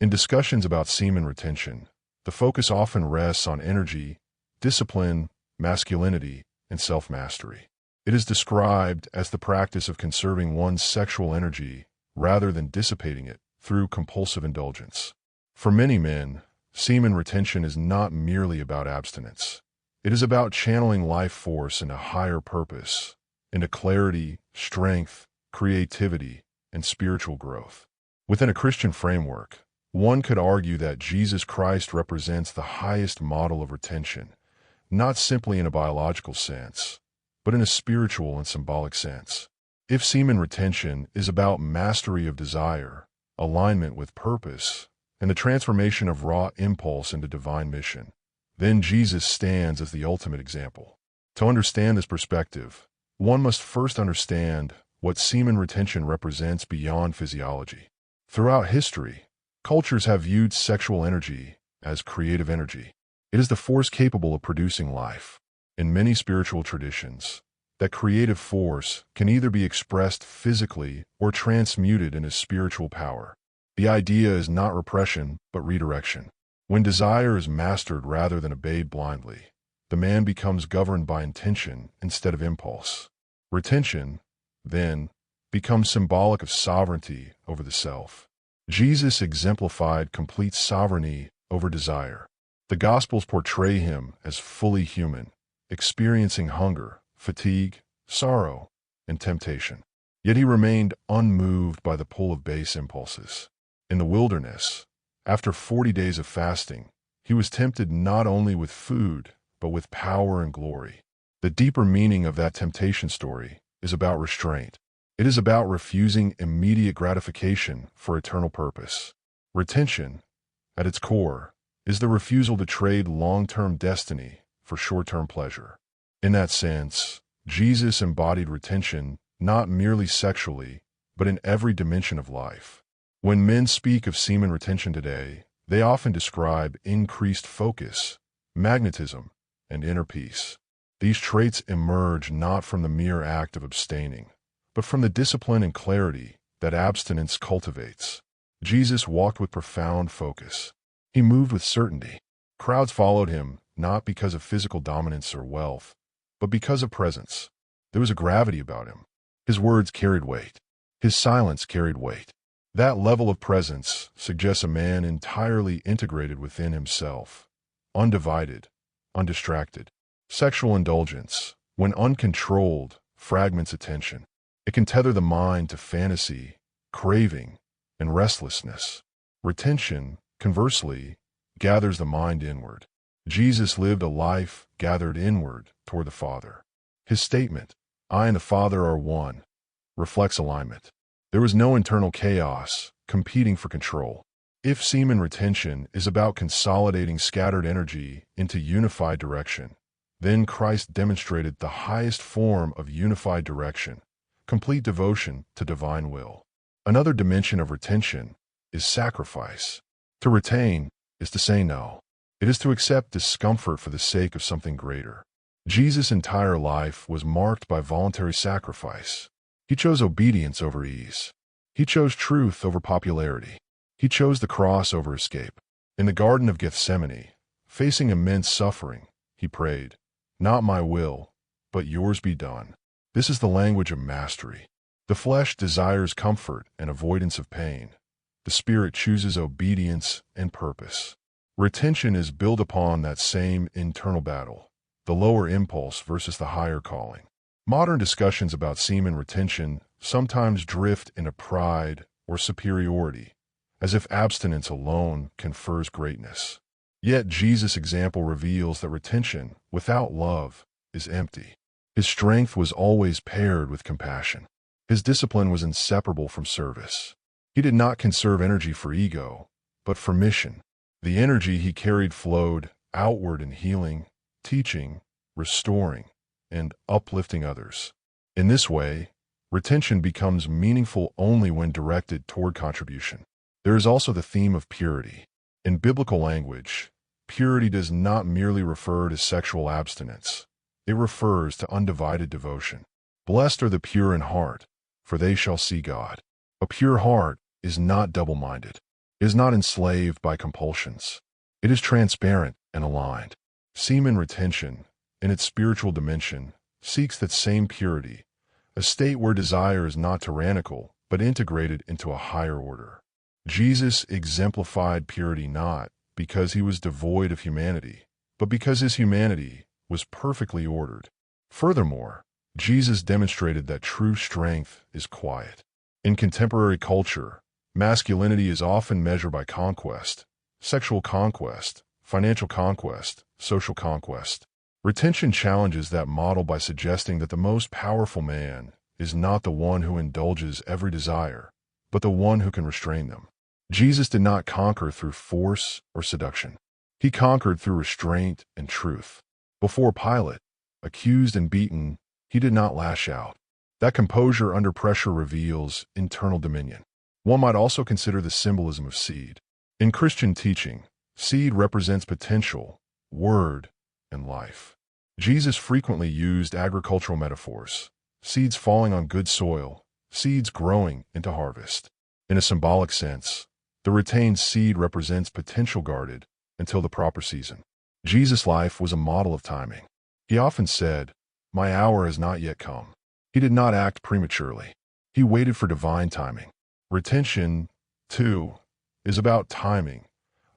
In discussions about semen retention, the focus often rests on energy, discipline, masculinity, and self-mastery. It is described as the practice of conserving one's sexual energy rather than dissipating it through compulsive indulgence. For many men, semen retention is not merely about abstinence. It is about channeling life force into higher purpose, into clarity, strength, creativity, and spiritual growth. Within a Christian framework, one could argue that Jesus Christ represents the highest model of retention, not simply in a biological sense, but in a spiritual and symbolic sense. If semen retention is about mastery of desire, alignment with purpose, and the transformation of raw impulse into divine mission, then Jesus stands as the ultimate example. To understand this perspective, one must first understand what semen retention represents beyond physiology. Throughout history, cultures have viewed sexual energy as creative energy. It is the force capable of producing life. In many spiritual traditions, that creative force can either be expressed physically or transmuted into spiritual power. The idea is not repression, but redirection. When desire is mastered rather than obeyed blindly, the man becomes governed by intention instead of impulse. Retention, then, becomes symbolic of sovereignty over the self. Jesus exemplified complete sovereignty over desire. The Gospels portray him as fully human, experiencing hunger, fatigue, sorrow, and temptation. Yet he remained unmoved by the pull of base impulses. In the wilderness, after 40 days of fasting, he was tempted not only with food, but with power and glory. The deeper meaning of that temptation story is about restraint. It is about refusing immediate gratification for eternal purpose. Retention, at its core, is the refusal to trade long-term destiny for short-term pleasure. In that sense, Jesus embodied retention not merely sexually, but in every dimension of life. When men speak of semen retention today, they often describe increased focus, magnetism, and inner peace. These traits emerge not from the mere act of abstaining, but from the discipline and clarity that abstinence cultivates. Jesus walked with profound focus. He moved with certainty. Crowds followed him not because of physical dominance or wealth, but because of presence. There was a gravity about him. His words carried weight. His silence carried weight. That level of presence suggests a man entirely integrated within himself, undivided, undistracted. Sexual indulgence, when uncontrolled, fragments attention. It can tether the mind to fantasy, craving, and restlessness. Retention, conversely, gathers the mind inward. Jesus lived a life gathered inward toward the Father. His statement, "I and the Father are one," reflects alignment. There was no internal chaos, competing for control. If semen retention is about consolidating scattered energy into unified direction, then Christ demonstrated the highest form of unified direction, complete devotion to divine will. Another dimension of retention is sacrifice. To retain is to say no. It is to accept discomfort for the sake of something greater. Jesus' entire life was marked by voluntary sacrifice. He chose obedience over ease. He chose truth over popularity. He chose the cross over escape. In the Garden of Gethsemane, facing immense suffering, he prayed, "Not my will, but yours be done." This is the language of mastery. The flesh desires comfort and avoidance of pain. The spirit chooses obedience and purpose. Retention is built upon that same internal battle, the lower impulse versus the higher calling. Modern discussions about semen retention sometimes drift into pride or superiority, as if abstinence alone confers greatness. Yet Jesus' example reveals that retention without love is empty. His strength was always paired with compassion. His discipline was inseparable from service. He did not conserve energy for ego, but for mission. The energy he carried flowed outward in healing, teaching, restoring, and uplifting others. In this way, retention becomes meaningful only when directed toward contribution. There is also the theme of purity. In biblical language, purity does not merely refer to sexual abstinence. It refers to undivided devotion. Blessed are the pure in heart, for they shall see God. A pure heart is not double-minded. It is not enslaved by compulsions. It is transparent and aligned. Semen retention, in its spiritual dimension, seeks that same purity, a state where desire is not tyrannical, but integrated into a higher order. Jesus exemplified purity not because he was devoid of humanity, but because his humanity was perfectly ordered. Furthermore, Jesus demonstrated that true strength is quiet. In contemporary culture, masculinity is often measured by conquest, sexual conquest, financial conquest, social conquest. Retention challenges that model by suggesting that the most powerful man is not the one who indulges every desire, but the one who can restrain them. Jesus did not conquer through force or seduction. He conquered through restraint and truth. Before Pilate, accused and beaten, he did not lash out. That composure under pressure reveals internal dominion. One might also consider the symbolism of seed. In Christian teaching, seed represents potential, word, and life. Jesus frequently used agricultural metaphors, seeds falling on good soil, seeds growing into harvest. In a symbolic sense, the retained seed represents potential guarded until the proper season. Jesus' life was a model of timing. He often said, "My hour has not yet come." He did not act prematurely. He waited for divine timing. Retention, too, is about timing,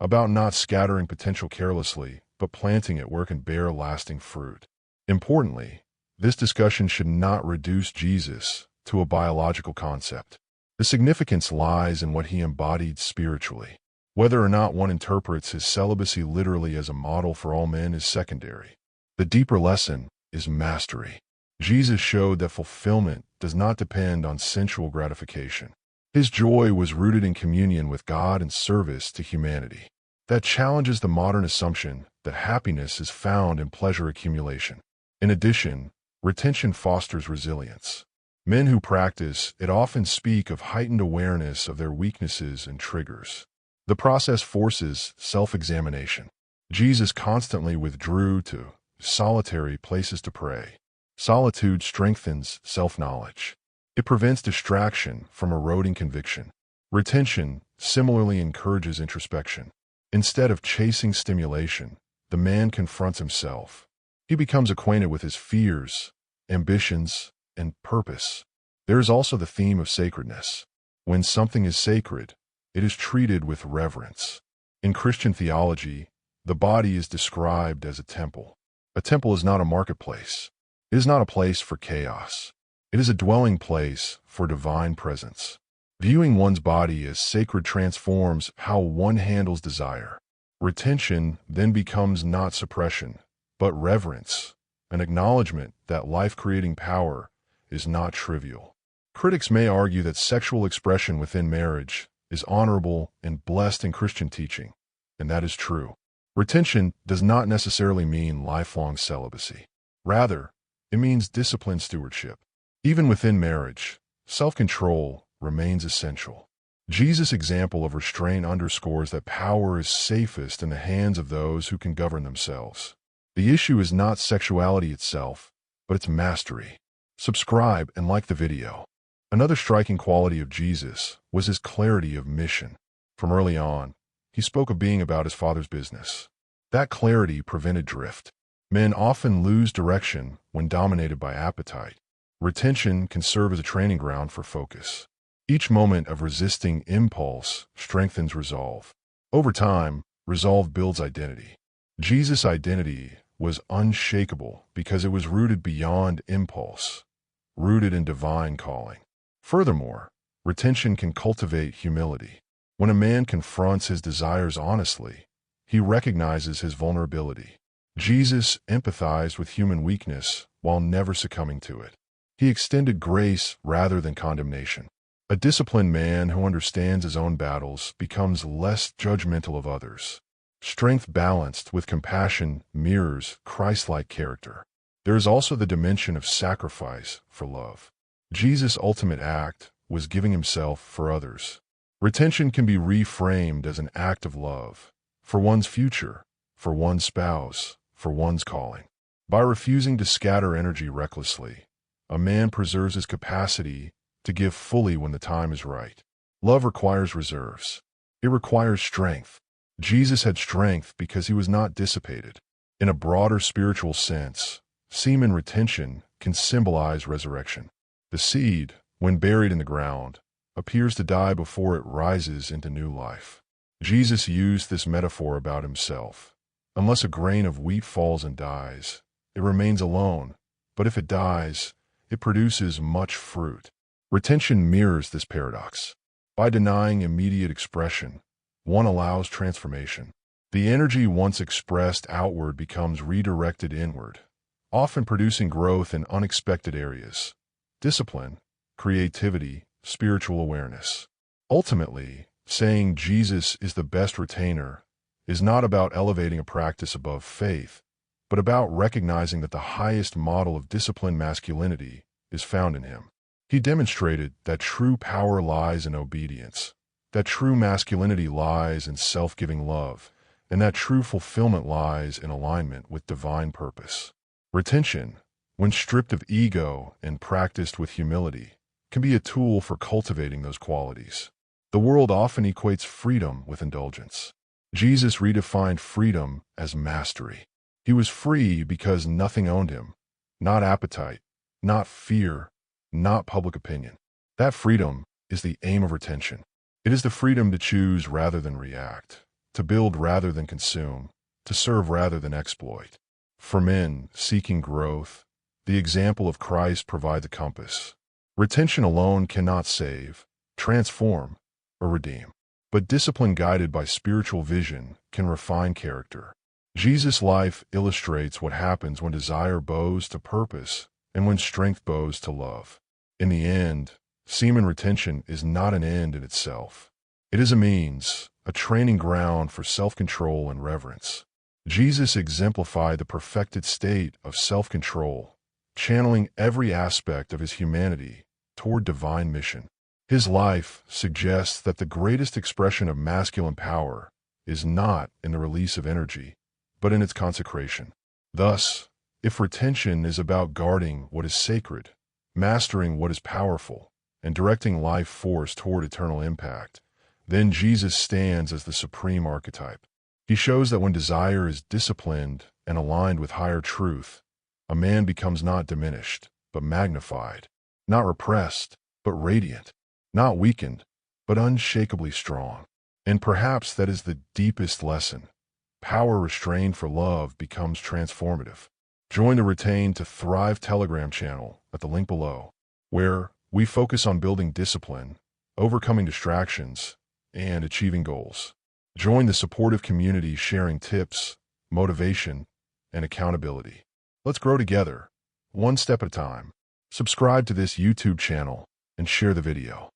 about not scattering potential carelessly, but planting it where it can bear lasting fruit. Importantly, this discussion should not reduce Jesus to a biological concept. The significance lies in what he embodied spiritually. Whether or not one interprets his celibacy literally as a model for all men is secondary. The deeper lesson is mastery. Jesus showed that fulfillment does not depend on sensual gratification. His joy was rooted in communion with God and service to humanity. That challenges the modern assumption that happiness is found in pleasure accumulation. In addition, retention fosters resilience. Men who practice it often speak of heightened awareness of their weaknesses and triggers. The process forces self-examination. Jesus constantly withdrew to solitary places to pray. Solitude strengthens self-knowledge. It prevents distraction from eroding conviction. Retention similarly encourages introspection. Instead of chasing stimulation, the man confronts himself. He becomes acquainted with his fears, ambitions, and purpose. There is also the theme of sacredness. When something is sacred, it is treated with reverence. In Christian theology, the body is described as a temple. A temple is not a marketplace. It is not a place for chaos. It is a dwelling place for divine presence. Viewing one's body as sacred transforms how one handles desire. Retention then becomes not suppression, but reverence, an acknowledgement that life-creating power is not trivial. Critics may argue that sexual expression within marriage is honorable and blessed in Christian teaching, and that is true. Retention does not necessarily mean lifelong celibacy. Rather, it means disciplined stewardship. Even within marriage, self-control remains essential. Jesus' example of restraint underscores that power is safest in the hands of those who can govern themselves. The issue is not sexuality itself, but its mastery. Subscribe and like the video. Another striking quality of Jesus was his clarity of mission. From early on, he spoke of being about his Father's business. That clarity prevented drift. Men often lose direction when dominated by appetite. Retention can serve as a training ground for focus. Each moment of resisting impulse strengthens resolve. Over time, resolve builds identity. Jesus' identity was unshakable because it was rooted beyond impulse, rooted in divine calling. Furthermore, retention can cultivate humility. When a man confronts his desires honestly, he recognizes his vulnerability. Jesus empathized with human weakness while never succumbing to it. He extended grace rather than condemnation. A disciplined man who understands his own battles becomes less judgmental of others. Strength balanced with compassion mirrors Christ-like character. There is also the dimension of sacrifice for love. Jesus' ultimate act was giving himself for others. Retention can be reframed as an act of love, for one's future, for one's spouse, for one's calling. By refusing to scatter energy recklessly, a man preserves his capacity to give fully when the time is right. Love requires reserves. It requires strength. Jesus had strength because he was not dissipated. In a broader spiritual sense, semen retention can symbolize resurrection. The seed, when buried in the ground, appears to die before it rises into new life. Jesus used this metaphor about himself. Unless a grain of wheat falls and dies, it remains alone, but if it dies, it produces much fruit. Retention mirrors this paradox. By denying immediate expression, one allows transformation. The energy once expressed outward becomes redirected inward, often producing growth in unexpected areas. Discipline, creativity, spiritual awareness. Ultimately, saying Jesus is the best retainer is not about elevating a practice above faith, but about recognizing that the highest model of disciplined masculinity is found in him. He demonstrated that true power lies in obedience, that true masculinity lies in self-giving love, and that true fulfillment lies in alignment with divine purpose. Retention, when stripped of ego and practiced with humility, can be a tool for cultivating those qualities. The world often equates freedom with indulgence. Jesus redefined freedom as mastery. He was free because nothing owned him, not appetite, not fear, not public opinion. That freedom is the aim of retention. It is the freedom to choose rather than react, to build rather than consume, to serve rather than exploit. For men seeking growth, the example of Christ provides a compass. Retention alone cannot save, transform, or redeem. But discipline guided by spiritual vision can refine character. Jesus' life illustrates what happens when desire bows to purpose and when strength bows to love. In the end, semen retention is not an end in itself. It is a means, a training ground for self-control and reverence. Jesus exemplified the perfected state of self-control, channeling every aspect of his humanity toward divine mission. His life suggests that the greatest expression of masculine power is not in the release of energy, but in its consecration. Thus, if retention is about guarding what is sacred, mastering what is powerful, and directing life force toward eternal impact, then Jesus stands as the supreme archetype. He shows that when desire is disciplined and aligned with higher truth, a man becomes not diminished, but magnified, not repressed, but radiant, not weakened, but unshakably strong. And perhaps that is the deepest lesson. Power restrained for love becomes transformative. Join the Retain to Thrive Telegram channel at the link below, where we focus on building discipline, overcoming distractions, and achieving goals. Join the supportive community sharing tips, motivation, and accountability. Let's grow together, one step at a time. Subscribe to this YouTube channel and share the video.